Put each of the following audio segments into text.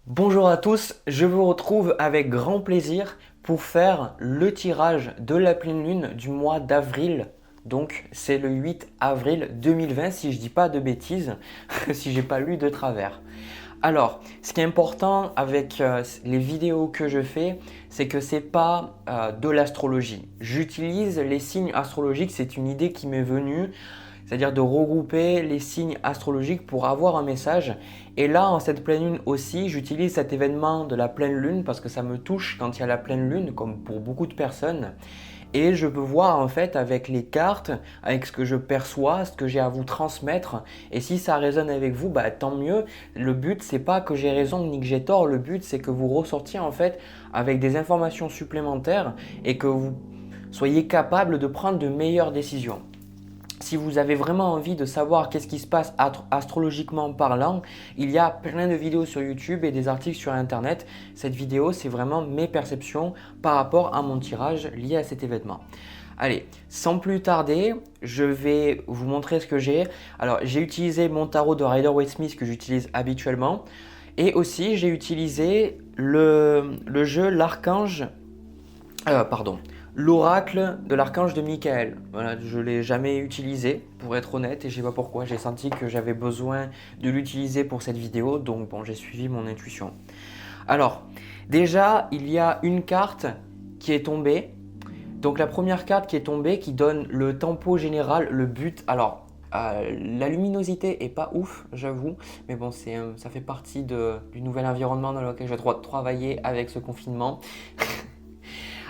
Bonjour à tous, je vous retrouve avec grand plaisir pour faire le tirage de la pleine lune du mois d'avril. Donc c'est le 8 avril 2020 si je dis pas de bêtises, si j'ai pas lu de travers. Alors, ce qui est important avec les vidéos que je fais, c'est que c'est pas de l'astrologie. J'utilise les signes astrologiques, c'est une idée qui m'est venue, c'est-à-dire de regrouper les signes astrologiques pour avoir un message. Et là, en cette pleine lune aussi, j'utilise cet événement de la pleine lune parce que ça me touche quand il y a la pleine lune, comme pour beaucoup de personnes. Et je peux voir en fait avec les cartes, avec ce que je perçois, ce que j'ai à vous transmettre. Et si ça résonne avec vous, bah, tant mieux. Le but, c'est pas que j'ai raison ni que j'ai tort. Le but, c'est que vous ressortiez en fait avec des informations supplémentaires et que vous soyez capable de prendre de meilleures décisions. Si vous avez vraiment envie de savoir qu'est-ce qui se passe astrologiquement parlant, il y a plein de vidéos sur YouTube et des articles sur Internet. Cette vidéo, c'est vraiment mes perceptions par rapport à mon tirage lié à cet événement. Allez, sans plus tarder, je vais vous montrer ce que j'ai. Alors, j'ai utilisé mon tarot de Rider-Waite-Smith que j'utilise habituellement. Et aussi, j'ai utilisé le jeu L'Archange, pardon, l'oracle de l'archange de Michael. Voilà, je ne l'ai jamais utilisé pour être honnête et je ne sais pas pourquoi. J'ai senti que j'avais besoin de l'utiliser pour cette vidéo, donc bon, j'ai suivi mon intuition. Alors, déjà, il y a une carte qui est tombée. Donc la première carte qui est tombée qui donne le tempo général, le but. Alors, la luminosité est pas ouf, j'avoue, mais bon, ça fait partie du nouvel environnement dans lequel je dois travailler avec ce confinement.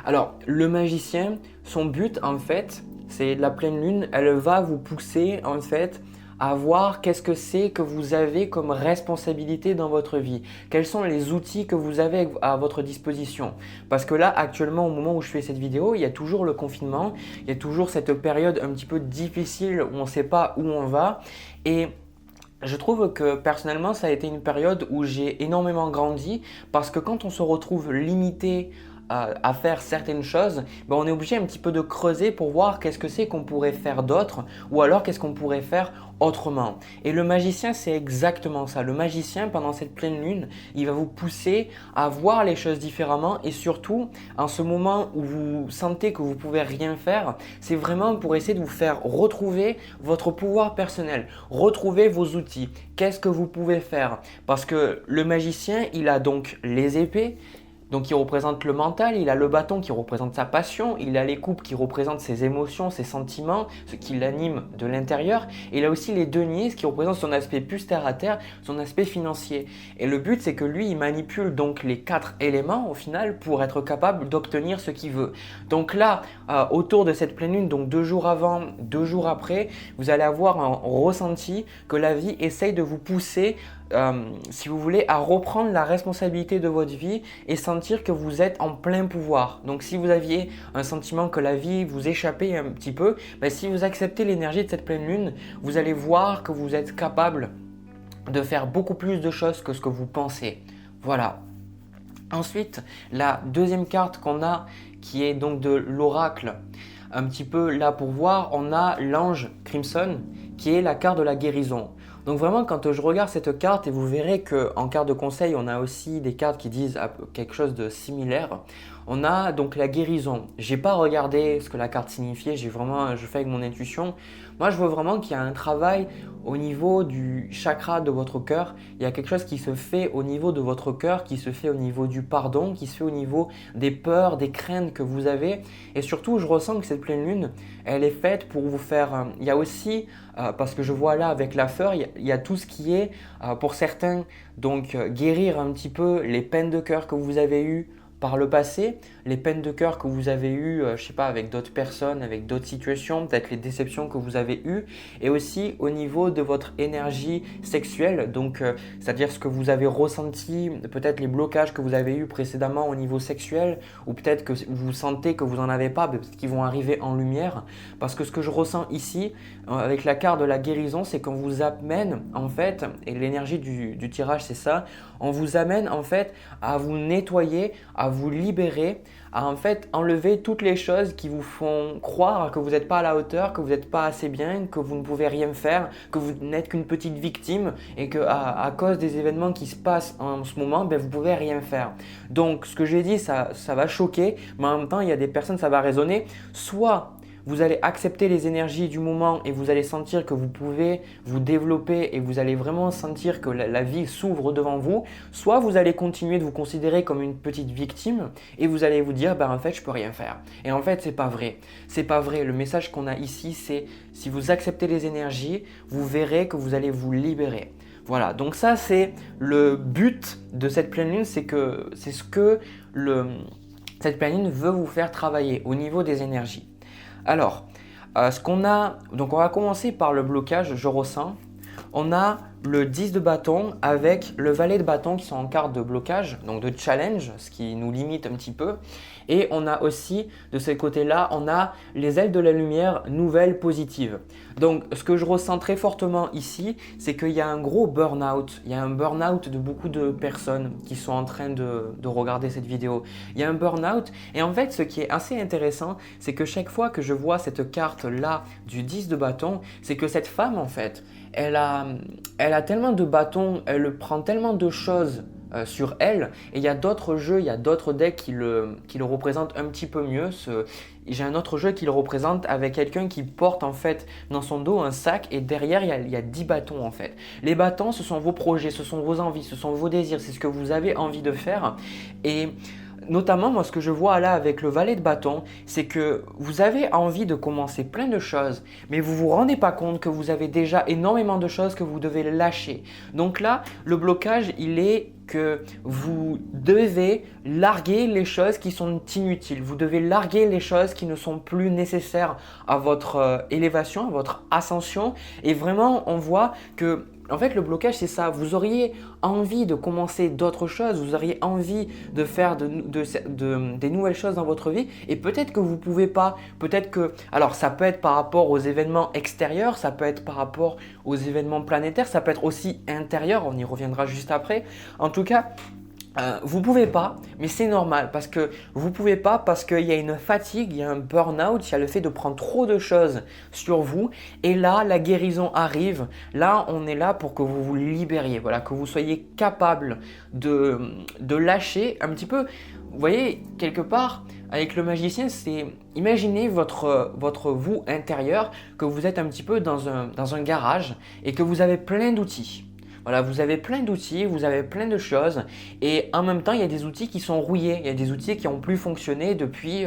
Alors, le magicien, son but en fait, c'est la pleine lune, elle va vous pousser en fait à voir qu'est-ce que c'est que vous avez comme responsabilité dans votre vie. Quels sont les outils que vous avez à votre disposition. Parce que là, actuellement, au moment où je fais cette vidéo, il y a toujours le confinement, il y a toujours cette période un petit peu difficile où on ne sait pas où on va. Et je trouve que personnellement, ça a été une période où j'ai énormément grandi parce que quand on se retrouve limité à faire certaines choses, ben on est obligé un petit peu de creuser pour voir qu'est-ce que c'est qu'on pourrait faire d'autre ou alors qu'est-ce qu'on pourrait faire autrement. Et le magicien, c'est exactement ça. Le magicien, pendant cette pleine lune, il va vous pousser à voir les choses différemment et surtout, en ce moment où vous sentez que vous pouvez rien faire, c'est vraiment pour essayer de vous faire retrouver votre pouvoir personnel, retrouver vos outils. Qu'est-ce que vous pouvez faire? Parce que le magicien, il a donc les épées, donc il représente le mental, il a le bâton qui représente sa passion, il a les coupes qui représentent ses émotions, ses sentiments, ce qui l'anime de l'intérieur. Et il a aussi les deniers, ce qui représente son aspect plus terre à terre, son aspect financier. Et le but, c'est que lui, il manipule donc les 4 éléments au final pour être capable d'obtenir ce qu'il veut. Donc là, autour de cette pleine lune, donc 2 jours avant, 2 jours après, vous allez avoir un ressenti que la vie essaye de vous pousser si vous voulez, à reprendre la responsabilité de votre vie et sentir que vous êtes en plein pouvoir. Donc si vous aviez un sentiment que la vie vous échappait un petit peu, ben, si vous acceptez l'énergie de cette pleine lune, vous allez voir que vous êtes capable de faire beaucoup plus de choses que ce que vous pensez. Voilà. Ensuite, la deuxième carte qu'on a, qui est donc de l'oracle, un petit peu là pour voir, on a l'ange Crimson, qui est la carte de la guérison. Donc vraiment, quand je regarde cette carte, et vous verrez qu'en carte de conseil, on a aussi des cartes qui disent quelque chose de similaire. On a donc la guérison. J'ai pas regardé ce que la carte signifiait, je fais avec mon intuition. Moi, je vois vraiment qu'il y a un travail au niveau du chakra de votre cœur. Il y a quelque chose qui se fait au niveau de votre cœur, qui se fait au niveau du pardon, qui se fait au niveau des peurs, des craintes que vous avez. Et surtout, je ressens que cette pleine lune, elle est faite pour vous faire… il y a aussi, parce que je vois là avec la fleur, il y a tout ce qui est, pour certains, donc guérir un petit peu les peines de cœur que vous avez eues par le passé, les peines de cœur que vous avez eues, je sais pas, avec d'autres personnes, avec d'autres situations, peut-être les déceptions que vous avez eues, et aussi au niveau de votre énergie sexuelle, donc c'est-à-dire ce que vous avez ressenti, peut-être les blocages que vous avez eus précédemment au niveau sexuel, ou peut-être que vous sentez que vous n'en avez pas, peut-être qu'ils vont arriver en lumière, parce que ce que je ressens ici, avec la carte de la guérison, c'est qu'on vous amène en fait, et l'énergie du tirage c'est ça, on vous amène en fait à vous nettoyer, à vous libérer, à en fait enlever toutes les choses qui vous font croire que vous n'êtes pas à la hauteur, que vous n'êtes pas assez bien, que vous ne pouvez rien faire, que vous n'êtes qu'une petite victime et que à cause des événements qui se passent en ce moment, ben, vous ne pouvez rien faire. Donc ce que j'ai dit, ça va choquer, mais en même temps, il y a des personnes, ça va résonner. Soit vous allez accepter les énergies du moment et vous allez sentir que vous pouvez vous développer et vous allez vraiment sentir que la vie s'ouvre devant vous. Soit vous allez continuer de vous considérer comme une petite victime et vous allez vous dire en fait je peux rien faire. Et en fait c'est pas vrai. C'est pas vrai. Le message qu'on a ici c'est si vous acceptez les énergies, vous verrez que vous allez vous libérer. Voilà, donc ça c'est le but de cette pleine lune, c'est ce que cette pleine lune veut vous faire travailler au niveau des énergies. Alors, donc on va commencer par le blocage, je ressens. On a le 10 de bâton avec le valet de bâton qui sont en carte de blocage, donc de challenge, ce qui nous limite un petit peu. Et on a aussi, de ce côté-là, on a les ailes de la lumière, nouvelles positives. Donc, ce que je ressens très fortement ici, c'est qu'il y a un gros burn-out. Il y a un burn-out de beaucoup de personnes qui sont en train de regarder cette vidéo. Il y a un burn-out. Et en fait, ce qui est assez intéressant, c'est que chaque fois que je vois cette carte-là du 10 de bâton, c'est que cette femme, en fait, elle a tellement de bâtons, elle prend tellement de choses sur elle. Et il y a d'autres jeux, il y a d'autres decks qui le représentent un petit peu mieux. J'ai un autre jeu qui le représente avec quelqu'un qui porte en fait dans son dos un sac et derrière il y a 10 bâtons en fait. Les bâtons, ce sont vos projets, ce sont vos envies, ce sont vos désirs, c'est ce que vous avez envie de faire. Et notamment, moi, ce que je vois là avec le valet de bâton, c'est que vous avez envie de commencer plein de choses, mais vous ne vous rendez pas compte que vous avez déjà énormément de choses que vous devez lâcher. Donc là, le blocage, il est que vous devez larguer les choses qui sont inutiles. Vous devez larguer les choses qui ne sont plus nécessaires à votre élévation, à votre ascension. Et vraiment, on voit que en fait, le blocage, c'est ça. Vous auriez envie de commencer d'autres choses, vous auriez envie de faire des nouvelles choses dans votre vie et peut-être que vous ne pouvez pas. Peut-être que, alors ça peut être par rapport aux événements extérieurs, ça peut être par rapport aux événements planétaires, ça peut être aussi intérieur, on y reviendra juste après. En tout cas, vous pouvez pas, mais c'est normal parce que vous pouvez pas parce qu'il y a une fatigue, il y a un burn-out, il y a le fait de prendre trop de choses sur vous et là la guérison arrive. Là on est là pour que vous vous libériez, voilà, que vous soyez capable de lâcher un petit peu. Vous voyez quelque part avec le magicien, c'est imaginez votre vous intérieur que vous êtes un petit peu dans un garage et que vous avez plein d'outils. Voilà, vous avez plein d'outils, vous avez plein de choses et en même temps, il y a des outils qui sont rouillés, il y a des outils qui n'ont plus fonctionné depuis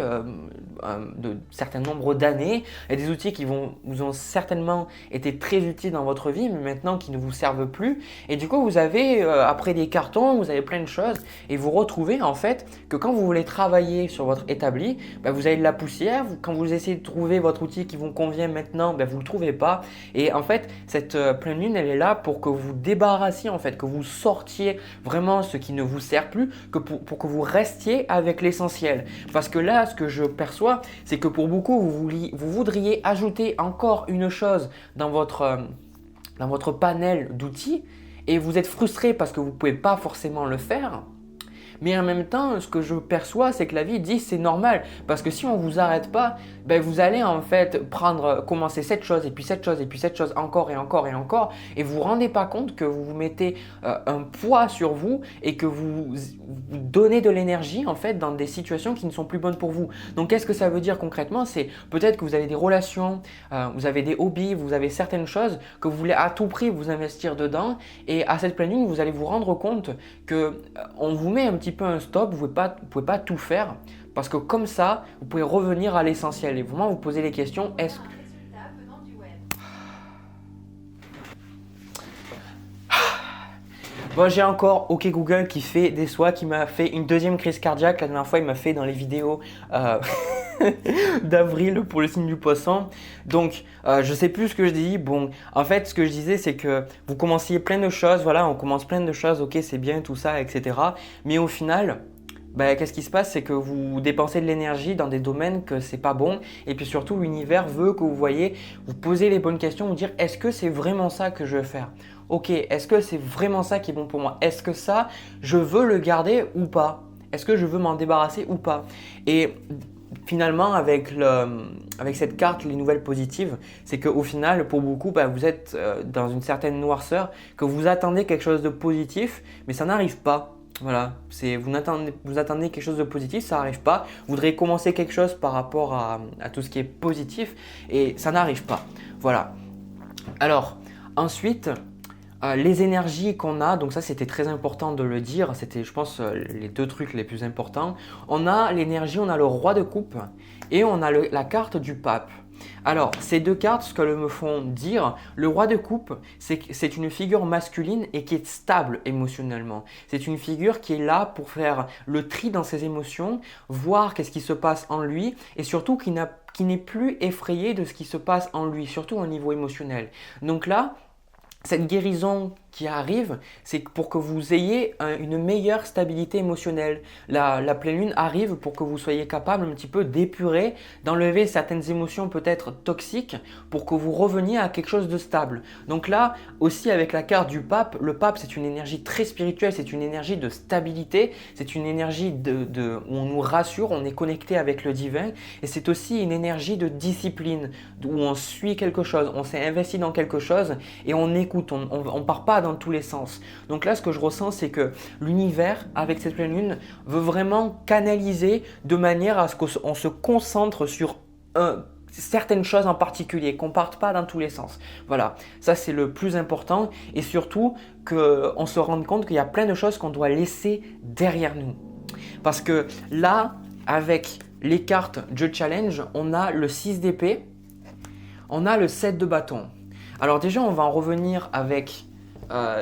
de certain nombre d'années. Il y a des outils qui vous ont certainement été très utiles dans votre vie, mais maintenant qui ne vous servent plus. Et du coup, vous avez, après des cartons, vous avez plein de choses et vous retrouvez en fait que quand vous voulez travailler sur votre établi, vous avez de la poussière. Quand vous essayez de trouver votre outil qui vous convient maintenant, vous ne le trouvez pas. Et en fait, cette pleine lune, elle est là pour que vous débarrassiez, en fait, que vous sortiez vraiment ce qui ne vous sert plus, que pour que vous restiez avec l'essentiel. Parce que là, ce que je perçois, c'est que pour beaucoup, vous voudriez ajouter encore une chose dans votre panel d'outils et vous êtes frustré parce que vous ne pouvez pas forcément le faire. Mais en même temps, ce que je perçois, c'est que la vie dit c'est normal parce que si on ne vous arrête pas, vous allez en fait commencer cette chose et puis cette chose et puis cette chose encore et encore et encore et vous ne vous rendez pas compte que vous vous mettez un poids sur vous et que vous donnez de l'énergie en fait dans des situations qui ne sont plus bonnes pour vous. Donc qu'est-ce que ça veut dire concrètement? C'est peut-être que vous avez des relations, vous avez des hobbies, vous avez certaines choses que vous voulez à tout prix vous investir dedans et à cette pleine lune, vous allez vous rendre compte qu'on vous met un petit peu un stop, vous ne pouvez pas tout faire parce que comme ça, vous pouvez revenir à l'essentiel et vraiment vous poser les questions. Bon, j'ai encore OK Google qui fait des soins, qui m'a fait une deuxième crise cardiaque. La dernière fois, il m'a fait dans les vidéos d'avril pour le signe du poisson. Donc, je sais plus ce que je dis. Bon, en fait, ce que je disais, c'est que vous commenciez plein de choses. Voilà, on commence plein de choses. OK, c'est bien, tout ça, etc. Mais au final, qu'est-ce qui se passe? C'est que vous dépensez de l'énergie dans des domaines que c'est pas bon. Et puis surtout, l'univers veut que vous posez les bonnes questions, vous dire est-ce que c'est vraiment ça que je veux faire? Ok, est-ce que c'est vraiment ça qui est bon pour moi? Est-ce que ça, je veux le garder ou pas? est-ce que je veux m'en débarrasser ou pas? Et finalement, avec cette carte, les nouvelles positives, c'est qu'au final, pour beaucoup, vous êtes dans une certaine noirceur, que vous attendez quelque chose de positif, mais ça n'arrive pas. Voilà, vous attendez quelque chose de positif, ça n'arrive pas. Vous voudrez commencer quelque chose par rapport à tout ce qui est positif et ça n'arrive pas. Voilà. Alors, ensuite, les énergies qu'on a, donc ça c'était très important de le dire, c'était je pense les deux trucs les plus importants. On a l'énergie, on a le roi de coupe et on a la carte du pape. Alors, ces deux cartes, ce qu'elles me font dire, le roi de coupe, c'est une figure masculine et qui est stable émotionnellement. C'est une figure qui est là pour faire le tri dans ses émotions, voir qu'est-ce qui se passe en lui et surtout qui n'est plus effrayé de ce qui se passe en lui, surtout au niveau émotionnel. Donc là, cette guérison qui arrive, c'est pour que vous ayez une meilleure stabilité émotionnelle. La pleine lune arrive pour que vous soyez capable un petit peu d'épurer, d'enlever certaines émotions peut-être toxiques pour que vous reveniez à quelque chose de stable. Donc là, aussi avec la carte du pape, le pape c'est une énergie très spirituelle, c'est une énergie de stabilité, c'est une énergie où on nous rassure, on est connecté avec le divin et c'est aussi une énergie de discipline, où on suit quelque chose, on s'est investi dans quelque chose et on écoute, on ne part pas dans tous les sens. Donc là, ce que je ressens, c'est que l'univers, avec cette pleine lune, veut vraiment canaliser de manière à ce qu'on se concentre sur certaines choses en particulier, qu'on ne parte pas dans tous les sens. Voilà, ça c'est le plus important et surtout qu'on se rende compte qu'il y a plein de choses qu'on doit laisser derrière nous. Parce que là, avec les cartes The Challenge, on a le 6 d'épée, on a le 7 de bâton. Alors déjà, on va en revenir avec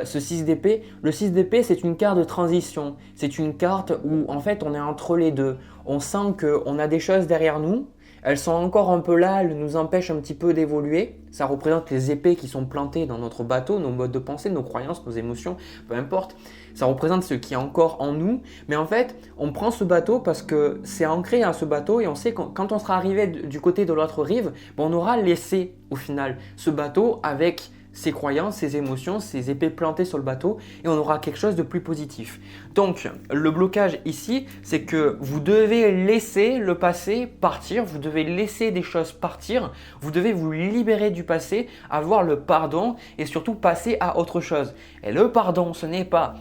ce 6 d'épée. Le 6 d'épée, c'est une carte de transition. C'est une carte où en fait on est entre les deux. On sent qu'on a des choses derrière nous. Elles sont encore un peu là, elles nous empêchent un petit peu d'évoluer. Ça représente les épées qui sont plantées dans notre bateau, nos modes de pensée, nos croyances, nos émotions, peu importe. Ça représente ce qui est encore en nous. Mais en fait, on prend ce bateau parce que c'est ancré à ce bateau et on sait que quand on sera arrivé du côté de l'autre rive, on aura laissé au final ce bateau avec ses croyances, ses émotions, ses épées plantées sur le bateau et on aura quelque chose de plus positif. Donc le blocage ici, c'est que vous devez laisser le passé partir, vous devez laisser des choses partir, vous devez vous libérer du passé, avoir le pardon et surtout passer à autre chose. Et le pardon, ce n'est pas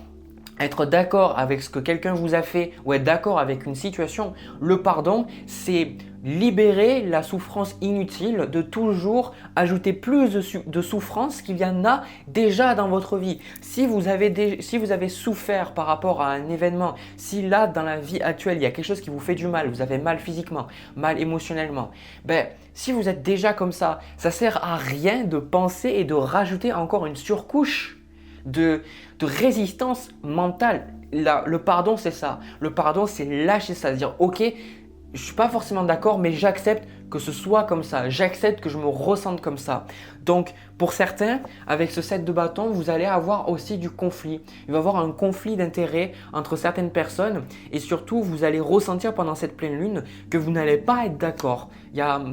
être d'accord avec ce que quelqu'un vous a fait ou être d'accord avec une situation. Le pardon, c'est libérer la souffrance inutile de toujours ajouter plus de souffrance qu'il y en a déjà dans votre vie. Si vous avez souffert par rapport à un événement, si là dans la vie actuelle il y a quelque chose qui vous fait du mal, vous avez mal physiquement, mal émotionnellement, si vous êtes déjà comme ça sert à rien de penser et de rajouter encore une surcouche de résistance mentale. Le pardon, c'est ça. Le pardon, c'est lâcher ça, dire ok, je ne suis pas forcément d'accord, mais j'accepte que ce soit comme ça. J'accepte que je me ressente comme ça. Donc, pour certains, avec ce 7 de bâton, vous allez avoir aussi du conflit. Il va y avoir un conflit d'intérêts entre certaines personnes et surtout, vous allez ressentir pendant cette pleine lune que vous n'allez pas être d'accord.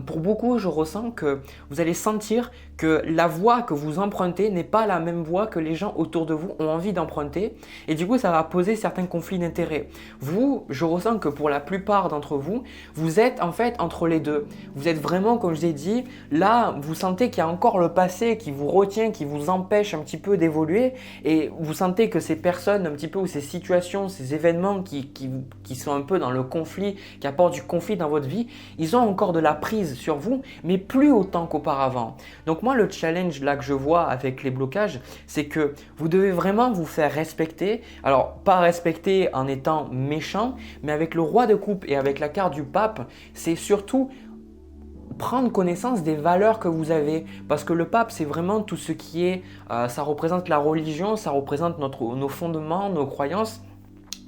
Pour beaucoup, je ressens que vous allez sentir que la voie que vous empruntez n'est pas la même voie que les gens autour de vous ont envie d'emprunter et du coup, ça va poser certains conflits d'intérêts. Vous, je ressens que pour la plupart d'entre vous, vous êtes en fait entre les deux. Vous êtes vraiment, comme je l'ai dit, là, vous sentez qu'il y a encore le passé qui vous retient, qui vous empêche un petit peu d'évoluer et vous sentez que ces personnes un petit peu ou ces situations, ces événements qui sont un peu dans le conflit, qui apportent du conflit dans votre vie, ils ont encore de la prise sur vous, mais plus autant qu'auparavant. Donc moi, le challenge là que je vois avec les blocages, c'est que vous devez vraiment vous faire respecter. Alors, pas respecter en étant méchant, mais avec le roi de coupe et avec la carte du pape, c'est surtout prendre connaissance des valeurs que vous avez parce que le pape c'est vraiment tout ce qui est, ça représente la religion, ça représente nos fondements, nos croyances.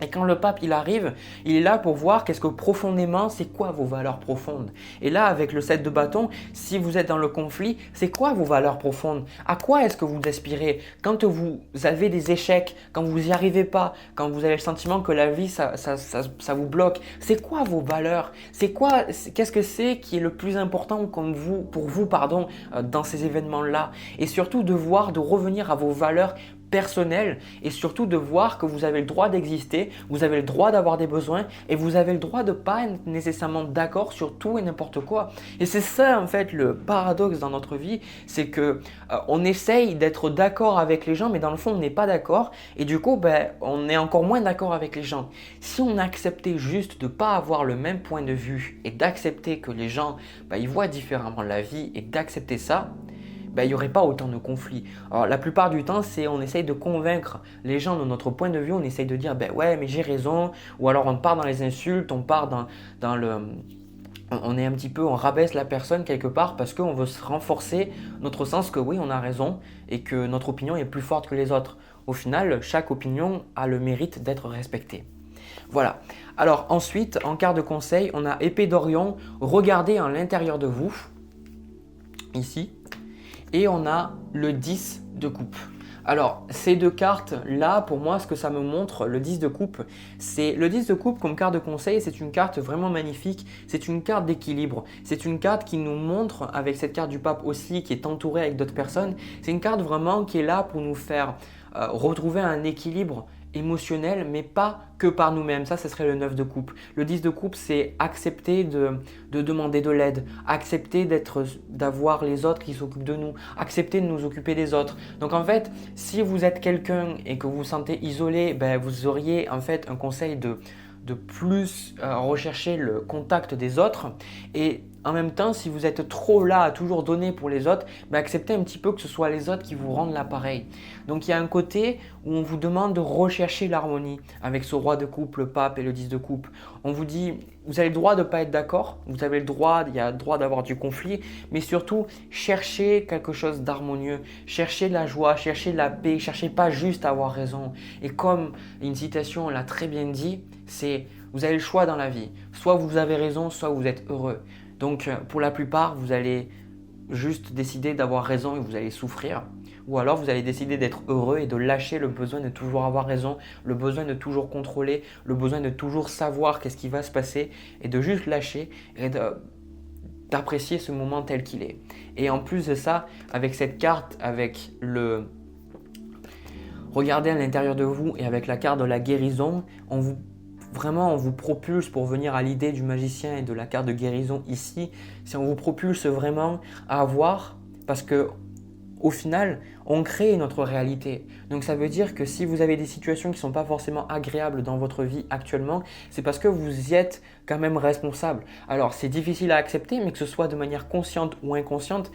Et quand le pape il arrive, il est là pour voir qu'est-ce que profondément, c'est quoi vos valeurs profondes. Et là, avec le 7 de bâton, si vous êtes dans le conflit, c'est quoi vos valeurs profondes? À quoi est-ce que vous aspirez? Quand vous avez des échecs, quand vous n'y arrivez pas, quand vous avez le sentiment que la vie, ça vous bloque, c'est quoi vos valeurs? Qu'est-ce que c'est qui est le plus important pour vous, dans ces événements-là? Et surtout de revenir à vos valeurs personnel et surtout de voir que vous avez le droit d'exister, vous avez le droit d'avoir des besoins et vous avez le droit de ne pas être nécessairement d'accord sur tout et n'importe quoi. Et c'est ça en fait le paradoxe dans notre vie, c'est que on essaye d'être d'accord avec les gens mais dans le fond on n'est pas d'accord et du coup on est encore moins d'accord avec les gens. Si on acceptait juste de ne pas avoir le même point de vue et d'accepter que les gens ils voient différemment la vie et d'accepter ça, il n'y aurait pas autant de conflits. Alors la plupart du temps, on essaye de convaincre les gens de notre point de vue, on essaye de dire ouais mais j'ai raison, ou alors on part dans les insultes, on part dans le… On est un petit peu, on rabaisse la personne quelque part parce qu'on veut se renforcer notre sens que oui on a raison et que notre opinion est plus forte que les autres. Au final, chaque opinion a le mérite d'être respectée. Voilà. Alors ensuite, en carte de conseil, on a épée d'Orion, regardez à l'intérieur de vous, ici. Et on a le 10 de coupe. Alors, ces deux cartes-là, pour moi, ce que ça me montre, le 10 de coupe, c'est le 10 de coupe comme carte de conseil, c'est une carte vraiment magnifique, c'est une carte d'équilibre, c'est une carte qui nous montre, avec cette carte du pape aussi, qui est entourée avec d'autres personnes, c'est une carte vraiment qui est là pour nous faire retrouver un équilibre émotionnel, mais pas que par nous-mêmes. Ça, ce serait le 9 de coupe. Le 10 de coupe, c'est accepter de demander de l'aide, accepter d'avoir les autres qui s'occupent de nous, accepter de nous occuper des autres. Donc en fait, si vous êtes quelqu'un et que vous vous sentez isolé, vous auriez en fait un conseil de plus rechercher le contact des autres et en même temps, si vous êtes trop là à toujours donner pour les autres, acceptez un petit peu que ce soit les autres qui vous rendent l'appareil. Donc il y a un côté où on vous demande de rechercher l'harmonie avec ce roi de coupe, le pape et le 10 de coupe. On vous dit, vous avez le droit de ne pas être d'accord, vous avez le droit, il y a le droit d'avoir du conflit, mais surtout cherchez quelque chose d'harmonieux, cherchez de la joie, cherchez de la paix, cherchez pas juste à avoir raison. Et comme une citation l'a très bien dit, c'est vous avez le choix dans la vie, soit vous avez raison, soit vous êtes heureux. Donc pour la plupart, vous allez juste décider d'avoir raison et vous allez souffrir. Ou alors vous allez décider d'être heureux et de lâcher le besoin de toujours avoir raison, le besoin de toujours contrôler, le besoin de toujours savoir qu'est-ce qui va se passer et de juste lâcher et d'apprécier ce moment tel qu'il est. Et en plus de ça, avec cette carte, avec le… Regardez à l'intérieur de vous et avec la carte de la guérison, on vous propulse pour venir à l'idée du magicien et de la carte de guérison ici. Si on vous propulse vraiment à avoir, parce que au final, on crée notre réalité. Donc ça veut dire que si vous avez des situations qui ne sont pas forcément agréables dans votre vie actuellement, c'est parce que vous y êtes quand même responsable. Alors c'est difficile à accepter, mais que ce soit de manière consciente ou inconsciente,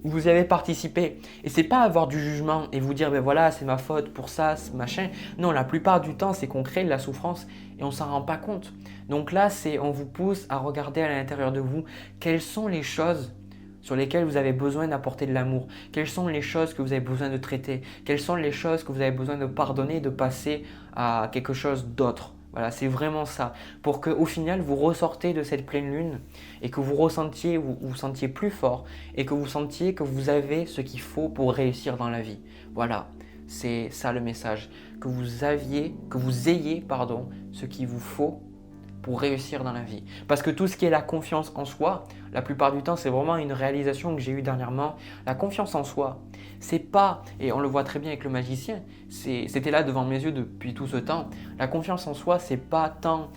vous avez participé. Et c'est pas avoir du jugement et vous dire voilà c'est ma faute pour ça, machin. Non, la plupart du temps c'est qu'on crée de la souffrance et on s'en rend pas compte. Donc là on vous pousse à regarder à l'intérieur de vous quelles sont les choses sur lesquelles vous avez besoin d'apporter de l'amour, quelles sont les choses que vous avez besoin de traiter, quelles sont les choses que vous avez besoin de pardonner et de passer à quelque chose d'autre. Voilà, c'est vraiment ça. Pour qu'au final, vous ressortez de cette pleine lune et que vous ressentiez, vous sentiez plus fort et que vous sentiez que vous avez ce qu'il faut pour réussir dans la vie. Voilà, c'est ça le message. Que vous ayez, ce qu'il vous faut pour réussir dans la vie. Parce que tout ce qui est la confiance en soi, la plupart du temps, c'est vraiment une réalisation que j'ai eue dernièrement. La confiance en soi, c'est pas, et on le voit très bien avec le magicien, c'était là devant mes yeux depuis tout ce temps. La confiance en soi, c'est pas tant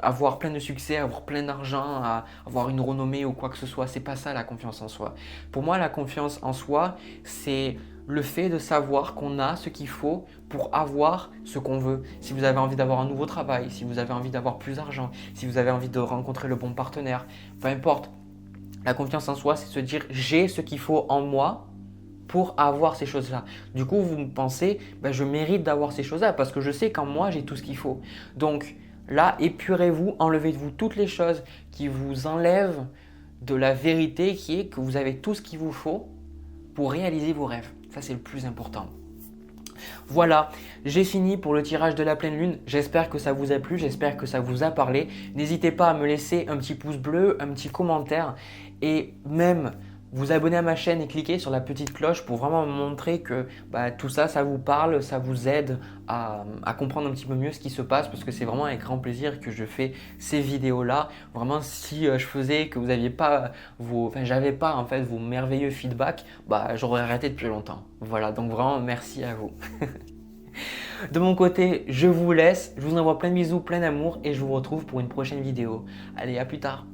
avoir plein de succès, avoir plein d'argent, avoir une renommée ou quoi que ce soit. C'est pas ça la confiance en soi. Pour moi, la confiance en soi, c'est le fait de savoir qu'on a ce qu'il faut pour avoir ce qu'on veut. Si vous avez envie d'avoir un nouveau travail, si vous avez envie d'avoir plus d'argent, si vous avez envie de rencontrer le bon partenaire, peu importe. La confiance en soi, c'est se dire j'ai ce qu'il faut en moi pour avoir ces choses-là. Du coup, vous pensez je mérite d'avoir ces choses-là parce que je sais qu'en moi, j'ai tout ce qu'il faut. Donc là, épurez-vous, enlevez de vous toutes les choses qui vous enlèvent de la vérité qui est que vous avez tout ce qu'il vous faut pour réaliser vos rêves. Ça, c'est le plus important. Voilà, j'ai fini pour le tirage de la pleine lune. J'espère que ça vous a plu, j'espère que ça vous a parlé. N'hésitez pas à me laisser un petit pouce bleu, un petit commentaire et même vous abonner à ma chaîne et cliquer sur la petite cloche pour vraiment me montrer que tout ça, ça vous parle, ça vous aide à comprendre un petit peu mieux ce qui se passe parce que c'est vraiment avec grand plaisir que je fais ces vidéos-là. Vraiment, si je faisais que vous n'aviez pas j'avais pas en fait vos merveilleux feedbacks, j'aurais arrêté depuis longtemps. Voilà, donc vraiment merci à vous. De mon côté, je vous laisse, je vous envoie plein de bisous, plein d'amour et je vous retrouve pour une prochaine vidéo. Allez, à plus tard.